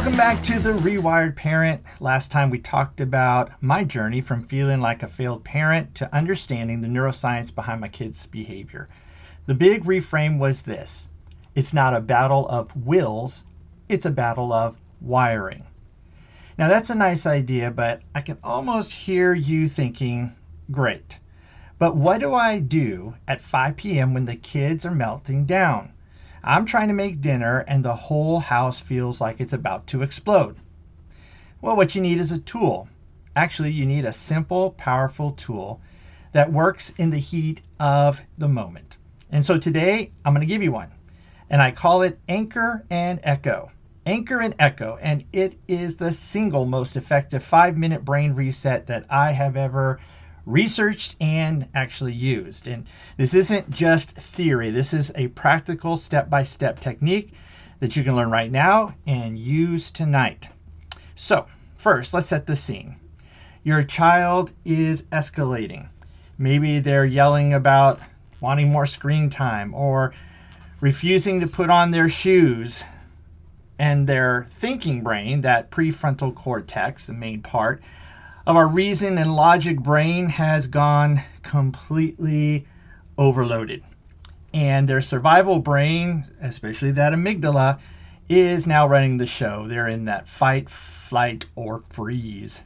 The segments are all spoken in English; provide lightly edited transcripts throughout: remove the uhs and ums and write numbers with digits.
Welcome back to the Rewired Parent. Last time we talked about my journey from feeling like a failed parent to understanding the neuroscience behind my kids' behavior. The big reframe was this: it's not a battle of wills, it's a battle of wiring. Now that's a nice idea, but I can almost hear you thinking, great, but what do I do at 5 p.m. when the kids are melting down? I'm trying to make dinner and the whole house feels like it's about to explode. Well, what you need is a tool. Actually, you need a simple, powerful tool that works in the heat of the moment. And so today, I'm going to give you one. And I call it Anchor and Echo. Anchor and Echo. And it is the single most effective 5-minute brain reset that I have ever researched and actually used. And this isn't just theory. This is a practical step-by-step technique that you can learn right now and use tonight. So first, let's set the scene. Your child is escalating. Maybe they're yelling about wanting more screen time or refusing to put on their shoes, and their thinking brain, that prefrontal cortex, the main part of our reason and logic brain, has gone completely overloaded. And their survival brain, especially that amygdala, is now running the show. They're in that fight, flight, or freeze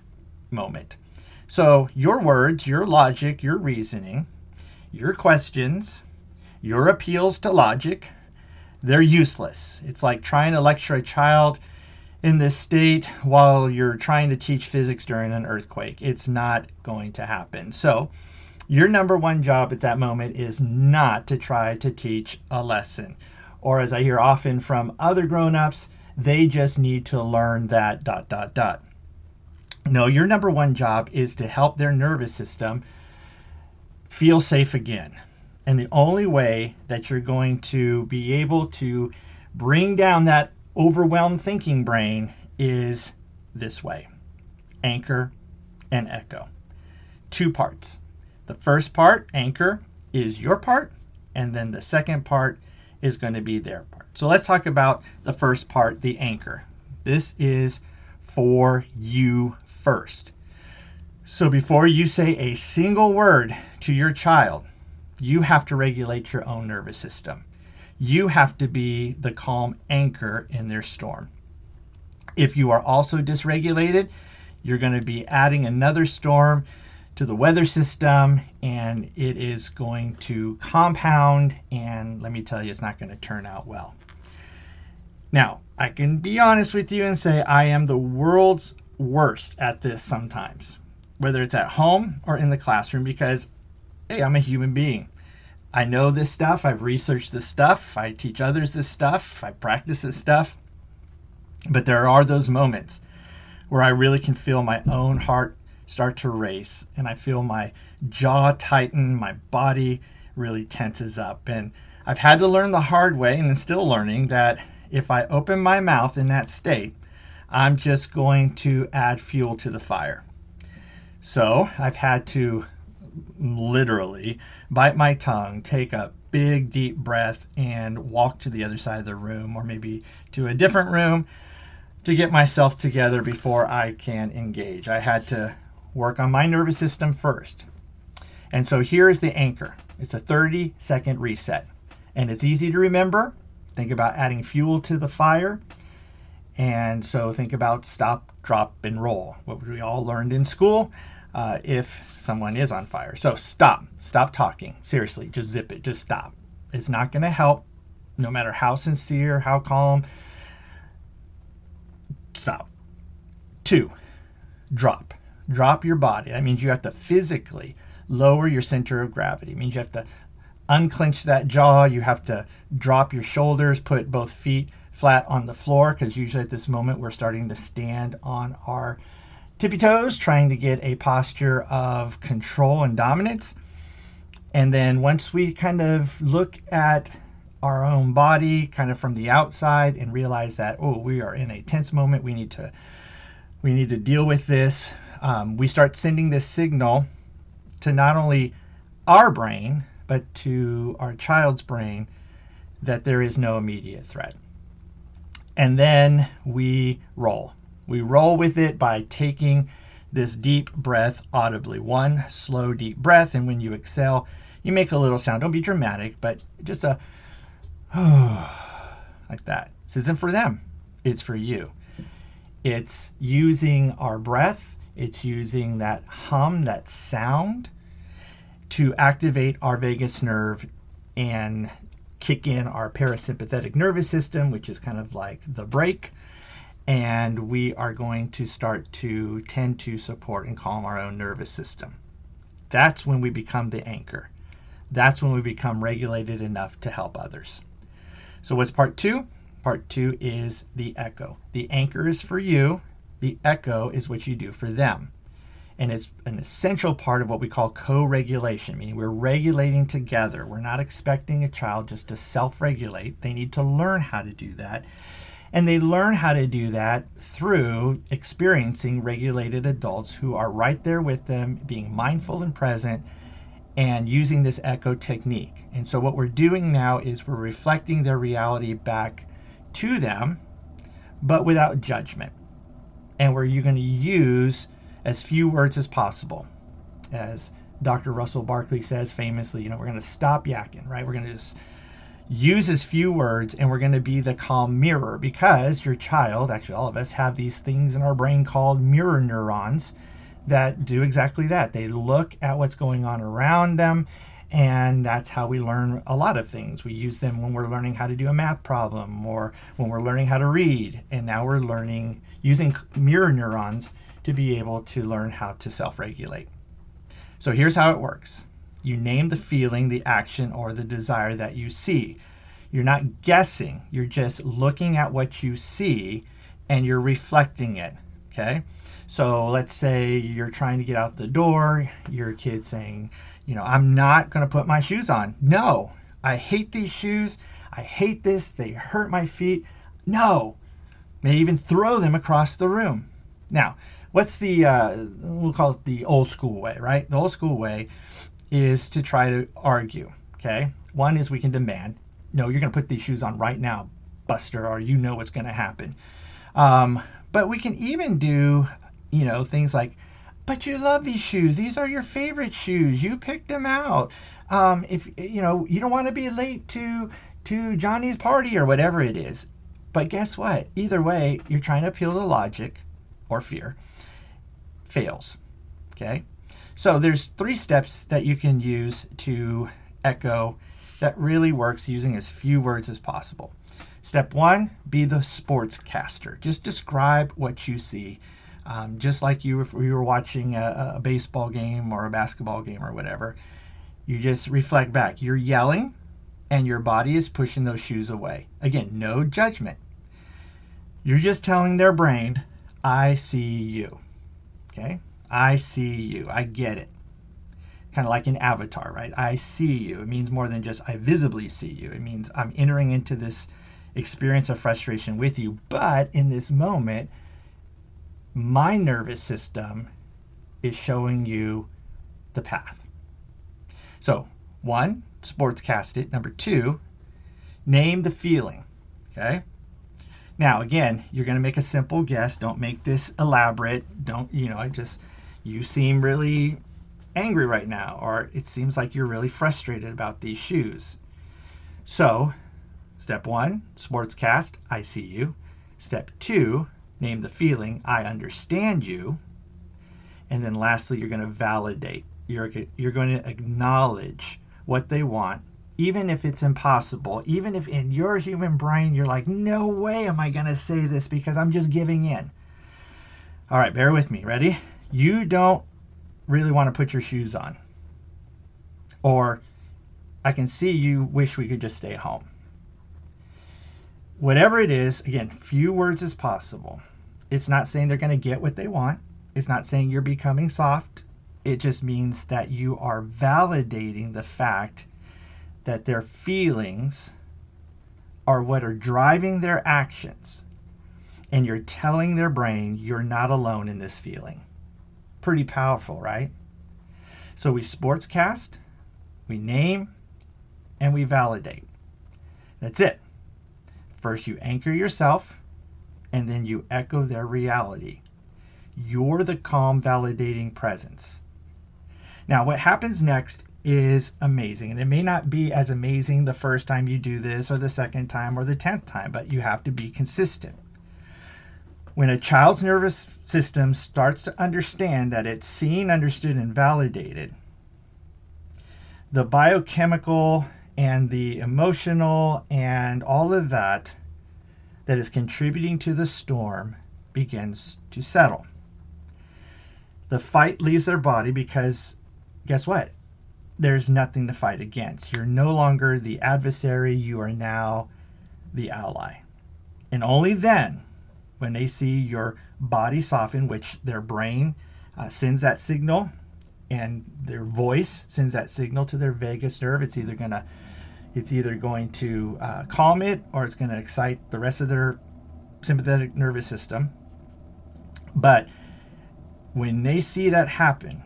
moment. So your words, your logic, your reasoning, your questions, your appeals to logic, they're useless. It's like trying to lecture a child in this state while you're trying to teach physics during an earthquake. It's not going to happen. So your number one job at that moment is not to try to teach a lesson. Or as I hear often from other grown-ups, they just need to learn that ... No, your number one job is to help their nervous system feel safe again. And the only way that you're going to be able to bring down that overwhelmed thinking brain is this way: anchor and echo. 2 parts. The first part, anchor, is your part, and then the second part is going to be their part. So let's talk about the first part, the anchor. This is for you first. So before you say a single word to your child, you have to regulate your own nervous system. You have to be the calm anchor in their storm. If you are also dysregulated, you're going to be adding another storm to the weather system, and it is going to compound, and let me tell you, it's not going to turn out well. Now, I can be honest with you and say I am the world's worst at this sometimes, whether it's at home or in the classroom, because, hey, I'm a human being. I know this stuff. I've researched this stuff. I teach others this stuff. I practice this stuff. But there are those moments where I really can feel my own heart start to race, and I feel my jaw tighten, my body really tenses up. And I've had to learn the hard way, and I'm still learning, that if I open my mouth in that state, I'm just going to add fuel to the fire. So I've had to literally bite my tongue, take a big deep breath, and walk to the other side of the room, or maybe to a different room, to get myself together before I can engage. I had to work on my nervous system first. And so here is the anchor. It's a 30-second reset, and it's easy to remember. Think about adding fuel to the fire. And so think about stop, drop, and roll, what we all learned in school. If someone is on fire. So stop talking. Seriously, just zip it. Just stop. It's not going to help, no matter how sincere, how calm. Stop. 2, drop. Drop your body. That means you have to physically lower your center of gravity. It means you have to unclench that jaw. You have to drop your shoulders, put both feet flat on the floor, because usually at this moment we're starting to stand on our tippy toes, trying to get a posture of control and dominance. And then once we kind of look at our own body kind of from the outside and realize that, oh, we are in a tense moment, we need to deal with this, we start sending this signal to not only our brain but to our child's brain that there is no immediate threat. And then we roll. We roll with it by taking this deep breath audibly. One slow, deep breath. And when you exhale, you make a little sound. Don't be dramatic, but just a like that. This isn't for them. It's for you. It's using our breath. It's using that hum, that sound, to activate our vagus nerve and kick in our parasympathetic nervous system, which is kind of like the brake. And we are going to start to tend to support and calm our own nervous system. That's when we become the anchor. That's when we become regulated enough to help others. So what's part two? Part two is the echo. The anchor is for you. The echo is what you do for them. And it's an essential part of what we call co-regulation, meaning we're regulating together. We're not expecting a child just to self-regulate. They need to learn how to do that. And they learn how to do that through experiencing regulated adults who are right there with them, being mindful and present, and using this echo technique. And so what we're doing now is we're reflecting their reality back to them, but without judgment. And you're going to use as few words as possible. As Dr. Russell Barkley says famously, we're going to stop yakking, right? We're going to just use as few words, and we're going to be the calm mirror, because your child, actually all of us, have these things in our brain called mirror neurons that do exactly that. They look at what's going on around them, and that's how we learn a lot of things. We use them when we're learning how to do a math problem, or when we're learning how to read, and now we're learning using mirror neurons to be able to learn how to self-regulate. So here's how it works. You name the feeling, the action, or the desire that you see. You're not guessing. You're just looking at what you see, and you're reflecting it, okay? So let's say you're trying to get out the door. Your kid's saying, I'm not going to put my shoes on. No, I hate these shoes. I hate this. They hurt my feet. No. May even throw them across the room. Now, what's we'll call it the old school way, right? The old school way is to try to argue, okay? One is we can demand, no, you're going to put these shoes on right now, Buster, or you know what's going to happen. But we can even do, things like, but you love these shoes. These are your favorite shoes. You picked them out. If you don't want to be late to Johnny's party or whatever it is. But guess what? Either way, you're trying to appeal to logic or fear. Fails, okay? So there's 3 steps that you can use to echo that really works using as few words as possible. Step 1, be the sportscaster. Just describe what you see. Just like you if you were watching a baseball game or a basketball game or whatever. You just reflect back. You're yelling, and your body is pushing those shoes away. Again, no judgment. You're just telling their brain, I see you. Okay? I see you. I get it. Kind of like an avatar, right? I see you. It means more than just I visibly see you. It means I'm entering into this experience of frustration with you. But in this moment, my nervous system is showing you the path. So 1, sportscast it. Number 2, name the feeling. Okay? Now, again, you're going to make a simple guess. Don't make this elaborate. Don't, you seem really angry right now, or it seems like you're really frustrated about these shoes. So, step 1, sportscast, I see you. Step 2, name the feeling, I understand you. And then lastly, you're going to validate. You're going to acknowledge what they want, even if it's impossible, even if in your human brain you're like, no way am I going to say this because I'm just giving in. All right, bear with me. Ready? You don't really want to put your shoes on. Or I can see you wish we could just stay home. Whatever it is, again, few words as possible. It's not saying they're going to get what they want. It's not saying you're becoming soft. It just means that you are validating the fact that their feelings are what are driving their actions. And you're telling their brain you're not alone in this feeling. Pretty powerful, right? So we sportscast, we name, and we validate. That's it. First, you anchor yourself. and then you echo their reality. You're the calm, validating presence. Now, what happens next is amazing. And it may not be as amazing the first time you do this, or the second time, or the 10th time, but you have to be consistent. When a child's nervous system starts to understand that it's seen, understood, and validated, the biochemical and the emotional and all of that is contributing to the storm begins to settle. The fight leaves their body because, guess what? There's nothing to fight against. You're no longer the adversary. You are now the ally. And only then, when they see your body soften, which their brain sends that signal, and their voice sends that signal to their vagus nerve, it's either going to calm it, or it's going to excite the rest of their sympathetic nervous system. But when they see that happen,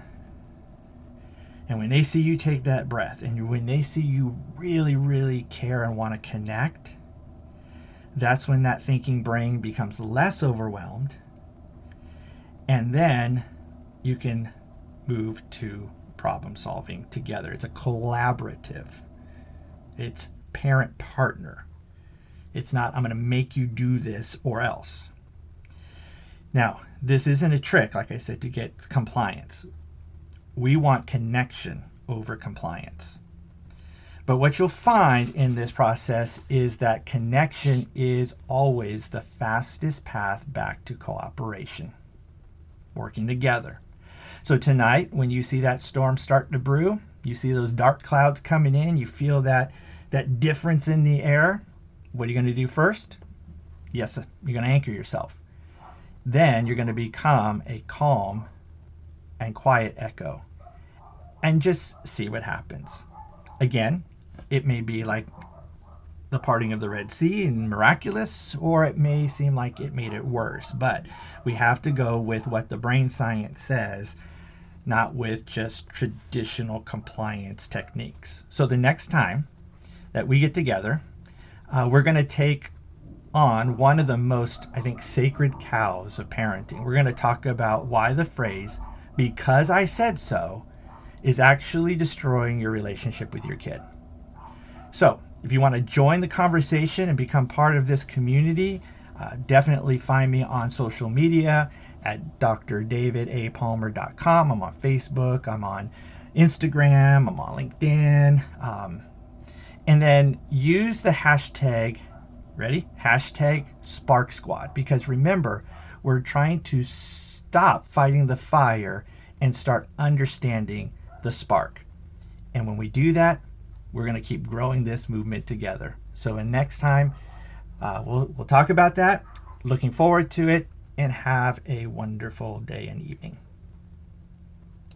and when they see you take that breath, and when they see you really, really care and want to connect, that's when that thinking brain becomes less overwhelmed. And then you can move to problem solving together. It's a collaborative. It's parent partner. It's not, I'm going to make you do this or else. Now, this isn't a trick, like I said, to get compliance. We want connection over compliance. But what you'll find in this process is that connection is always the fastest path back to cooperation, working together. So tonight, when you see that storm start to brew, you see those dark clouds coming in, you feel that difference in the air, what are you going to do first? Yes, you're going to anchor yourself. Then you're going to become a calm and quiet echo, and just see what happens. Again, it may be like the parting of the Red Sea and miraculous, or it may seem like it made it worse. But we have to go with what the brain science says, not with just traditional compliance techniques. So the next time that we get together, we're going to take on one of the most, I think, sacred cows of parenting. We're going to talk about why the phrase, "because I said so," is actually destroying your relationship with your kid. So if you want to join the conversation and become part of this community, definitely find me on social media at drdavidapalmer.com. I'm on Facebook, I'm on Instagram, I'm on LinkedIn. And then use the hashtag, ready? Hashtag Spark Squad. Because remember, we're trying to stop fighting the fire and start understanding the spark. And when we do that, we're going to keep growing this movement together. So next time, we'll talk about that. Looking forward to it, and have a wonderful day and evening.